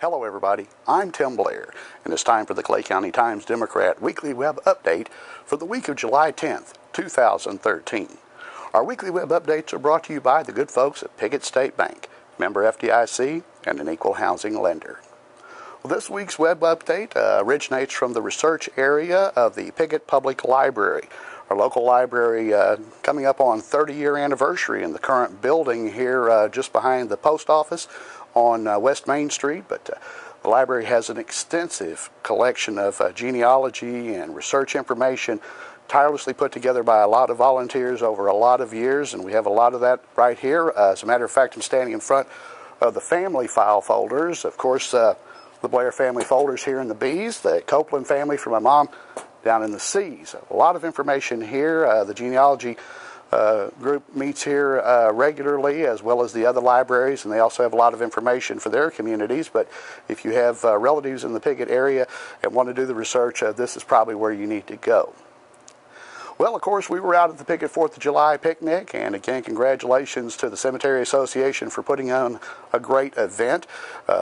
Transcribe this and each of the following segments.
Hello everybody, I'm Tim Blair, and it's time for the Clay County Times-Democrat Weekly Web Update for the week of July 10th, 2013. Our weekly web updates are brought to you by the good folks at Pickett State Bank, member FDIC, and an equal housing lender. Well, this week's web update originates from the research area of the Pickett Public Library. Our local library coming up on 30-year anniversary in the current building here just behind the post office on West Main Street, but the library has an extensive collection of genealogy and research information tirelessly put together by a lot of volunteers over a lot of years, and we have a lot of that right here. As a matter of fact, I'm standing in front of the family file folders. Of course, the Blair family folders here in the B's, the Copeland family for my mom down in the C's. A lot of information here. The genealogy group meets here regularly, as well as the other libraries, and they also have a lot of information for their communities. But if you have relatives in the Pickett area and want to do the research, this is probably where you need to go. Well, of course, we were out at the Pickett 4th of July picnic, and again, congratulations to the Cemetery Association for putting on a great event.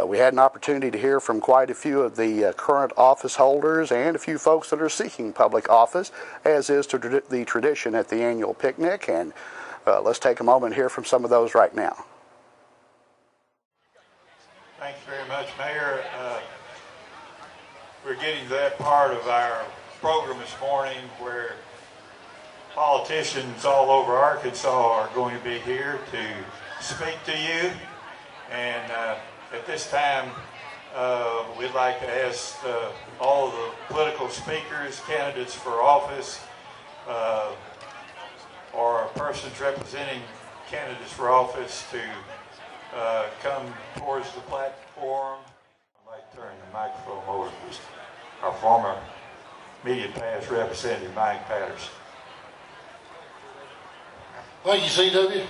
We had an opportunity to hear from quite a few of the current office holders and a few folks that are seeking public office, as is the tradition at the annual picnic, and let's take a moment and hear from some of those right now. Thanks very much, Mayor. We're getting to that part of our program this morning where politicians all over Arkansas are going to be here to speak to you, and at this time we'd like to ask all of the political speakers, candidates for office, or persons representing candidates for office to come towards the platform. I'd like to turn the microphone over to our former media past representative, Mike Patterson. Thank you, CW.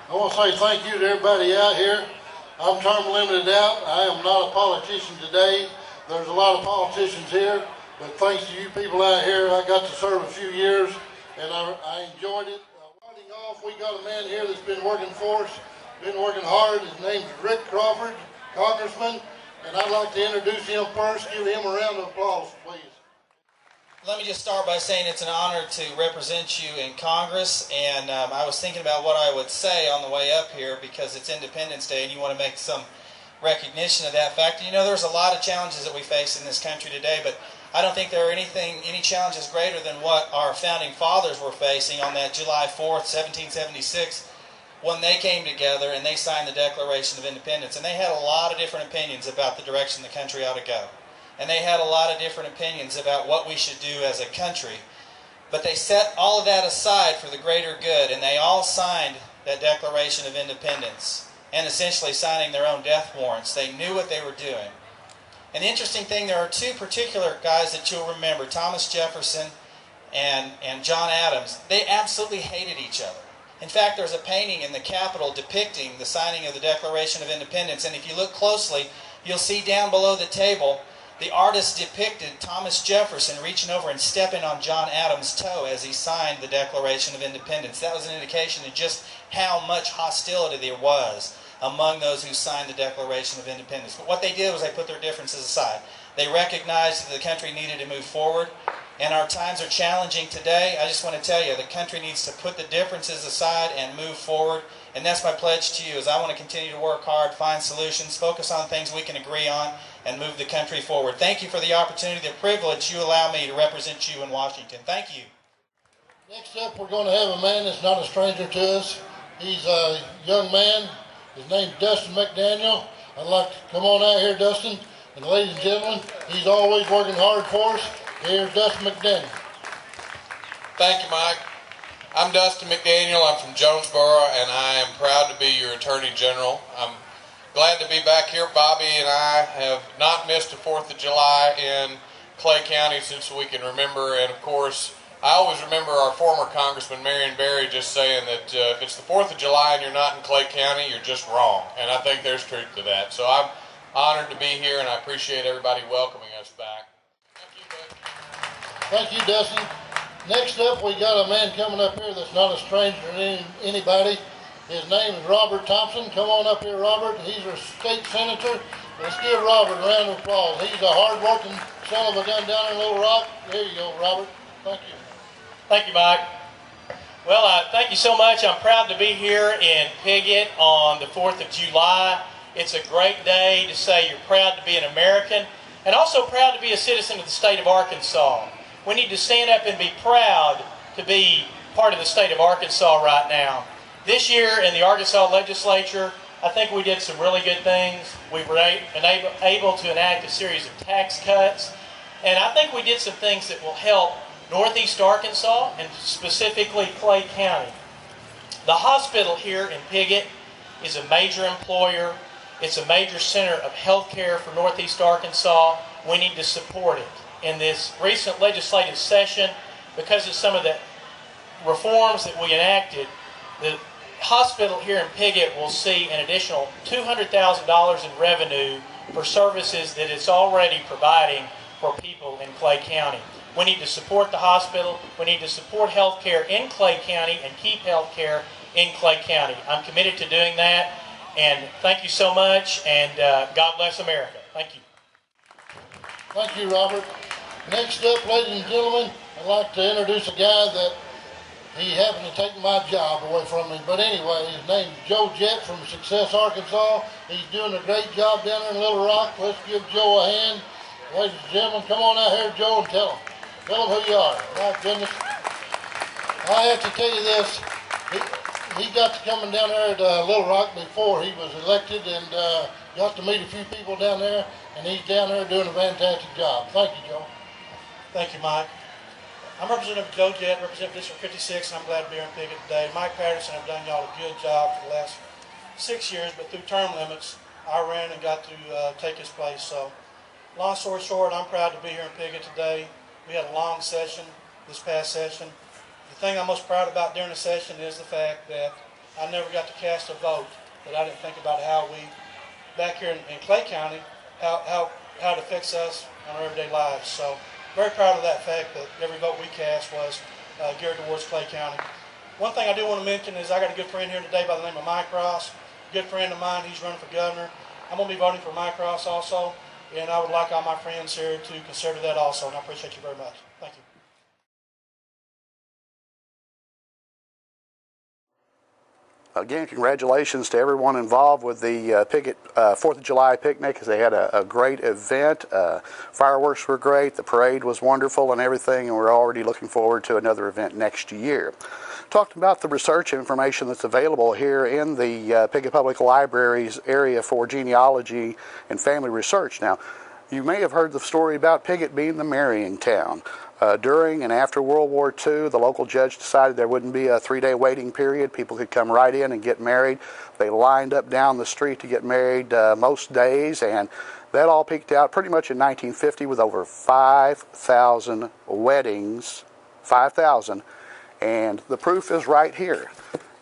I want to say thank you to everybody out here. I'm term limited out. I am not a politician today. There's a lot of politicians here, but thanks to you people out here, I got to serve a few years, and I enjoyed it. Starting off, we got a man here that's been working for us, been working hard. His name's Rick Crawford, Congressman, and I'd like to introduce him first. Give him a round of applause, please. Let me just start by saying it's an honor to represent you in Congress, and I was thinking about what I would say on the way up here because it's Independence Day and you want to make some recognition of that fact. You know, there's a lot of challenges that we face in this country today, but I don't think there are any challenges greater than what our founding fathers were facing on that July 4th, 1776, when they came together and they signed the Declaration of Independence. And they had a lot of different opinions about the direction the country ought to go. And they had a lot of different opinions about what we should do as a country. But they set all of that aside for the greater good, and they all signed that Declaration of Independence, and essentially signing their own death warrants. They knew what they were doing. And the interesting thing, there are two particular guys that you'll remember, Thomas Jefferson and John Adams. They absolutely hated each other. In fact, there's a painting in the Capitol depicting the signing of the Declaration of Independence, and if you look closely, you'll see down below the table the artist depicted Thomas Jefferson reaching over and stepping on John Adams' toe as he signed the Declaration of Independence. That was an indication of just how much hostility there was among those who signed the Declaration of Independence. But what they did was they put their differences aside. They recognized that the country needed to move forward, and our times are challenging today. I just want to tell you, the country needs to put the differences aside and move forward, and that's my pledge to you, is I want to continue to work hard, find solutions, focus on things we can agree on, and move the country forward. Thank you for the opportunity, the privilege you allow me to represent you in Washington. Thank you. Next up, we're going to have a man that's not a stranger to us. He's a young man. His name's Dustin McDaniel. I'd like to come on out here, Dustin. And ladies and gentlemen, he's always working hard for us. Here's Dustin McDaniel. Thank you, Mike. I'm Dustin McDaniel. I'm from Jonesboro, and I am proud to be your Attorney General. I'm glad to be back here. Bobby and I have not missed a 4th of July in Clay County since we can remember, and of course, I always remember our former Congressman Marion Barry just saying that if it's the 4th of July and you're not in Clay County, you're just wrong, and I think there's truth to that. So I'm honored to be here, and I appreciate everybody welcoming us back. Thank you, bud. Thank you, Dustin. Next up, we got a man coming up here that's not a stranger to anybody. His name is Robert Thompson. Come on up here, Robert. He's our state senator Let's give Robert a round of applause. He's a hard-working son of a gun down in Little Rock. There you go, Robert. Thank you. Thank you, Mike. Well, thank you so much. I'm proud to be here in Piggott on the 4th of July. It's a great day to say you're proud to be an American and also proud to be a citizen of the state of Arkansas. We need to stand up and be proud to be part of the state of Arkansas right now. This year in the Arkansas legislature, I think we did some really good things. We were able to enact a series of tax cuts, and I think we did some things that will help Northeast Arkansas and specifically Clay County. The hospital here in Piggott is a major employer. It's a major center of health care for Northeast Arkansas. We need to support it. In this recent legislative session, because of some of the reforms that we enacted, the hospital here in Piggott will see an additional $200,000 in revenue for services that it's already providing for people in Clay County. We need to support the hospital. We need to support health care in Clay County and keep health care in Clay County. I'm committed to doing that, and thank you so much, and God bless America. Thank you. Thank you, Robert. Next up, ladies and gentlemen, I'd like to introduce a guy that he happened to take my job away from me. But anyway, his name's Joe Jett from Success, Arkansas. He's doing a great job down there in Little Rock. Let's give Joe a hand. Ladies and gentlemen, come on out here, Joe, and tell him who you are. My goodness. I have to tell you this. He got to coming down there to Little Rock before he was elected and got to meet a few people down there, and he's down there doing a fantastic job. Thank you, Joe. Thank you, Mike. I'm Representative Joe Jett, represent District 56, and I'm glad to be here in Piggott today. Mike Patterson have done y'all a good job for the last 6 years, but through term limits, I ran and got to take his place. So, long story short, I'm proud to be here in Piggott today. We had a long session this past session. The thing I'm most proud about during the session is the fact that I never got to cast a vote, that I didn't think about how we, back here in Clay County, how it affects us on our everyday lives. So, very proud of that fact that every vote we cast was geared towards Clay County. One thing I do want to mention is I got a good friend here today by the name of Mike Ross. Good friend of mine, he's running for governor. I'm going to be voting for Mike Ross also, and I would like all my friends here to consider that also, and I appreciate you very much. Thank you. Again, congratulations to everyone involved with the Piggott 4th of July picnic, because they had a great event. Fireworks were great, the parade was wonderful and everything, and we're already looking forward to another event next year. Talked about the research information that's available here in the Piggott Public Library's area for genealogy and family research. Now, you may have heard the story about Piggott being the marrying town. During and after World War II, the local judge decided there wouldn't be a 3-day waiting period. People could come right in and get married. They lined up down the street to get married most days, and that all peaked out pretty much in 1950 with over 5,000 weddings. 5,000. And the proof is right here.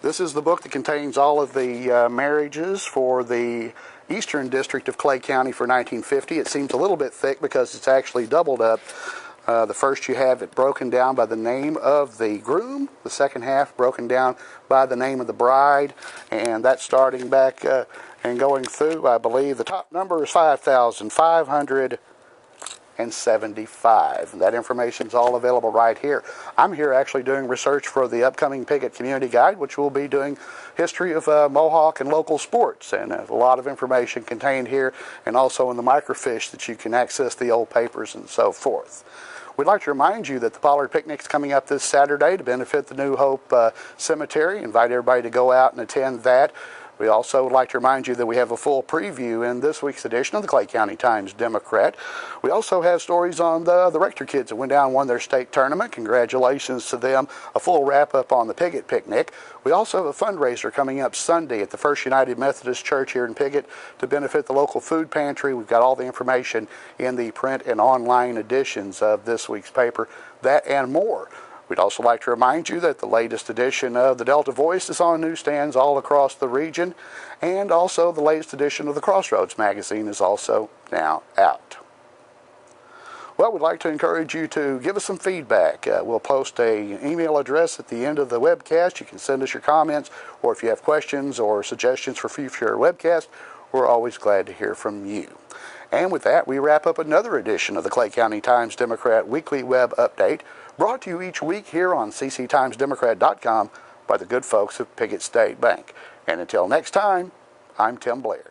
This is the book that contains all of the marriages for the Eastern District of Clay County for 1950. It seems a little bit thick because it's actually doubled up. The first you have it broken down by the name of the groom, the second half broken down by the name of the bride, and that's starting back and going through, I believe the top number is 5,575. That information is all available right here. I'm here actually doing research for the upcoming Piggott Community Guide, which will be doing history of Mohawk and local sports, and a lot of information contained here, and also in the microfiche that you can access the old papers and so forth. We'd like to remind you that the Pollard Picnic is coming up this Saturday to benefit the New Hope Cemetery. Invite everybody to go out and attend that. We also would like to remind you that we have a full preview in this week's edition of the Clay County Times-Democrat. We also have stories on the Rector kids that went down and won their state tournament. Congratulations to them. A full wrap-up on the Piggott Picnic. We also have a fundraiser coming up Sunday at the First United Methodist Church here in Piggott to benefit the local food pantry. We've got all the information in the print and online editions of this week's paper. That and more. We'd also like to remind you that the latest edition of the Delta Voice is on newsstands all across the region, and also the latest edition of the Crossroads magazine is also now out. Well, we'd like to encourage you to give us some feedback. We'll post an email address at the end of the webcast. You can send us your comments, or if you have questions or suggestions for future webcasts, We're always glad to hear from you. And with that, we wrap up another edition of the Clay County Times-Democrat Weekly Web Update, brought to you each week here on cctimesdemocrat.com by the good folks of Piggott State Bank. And until next time, I'm Tim Blair.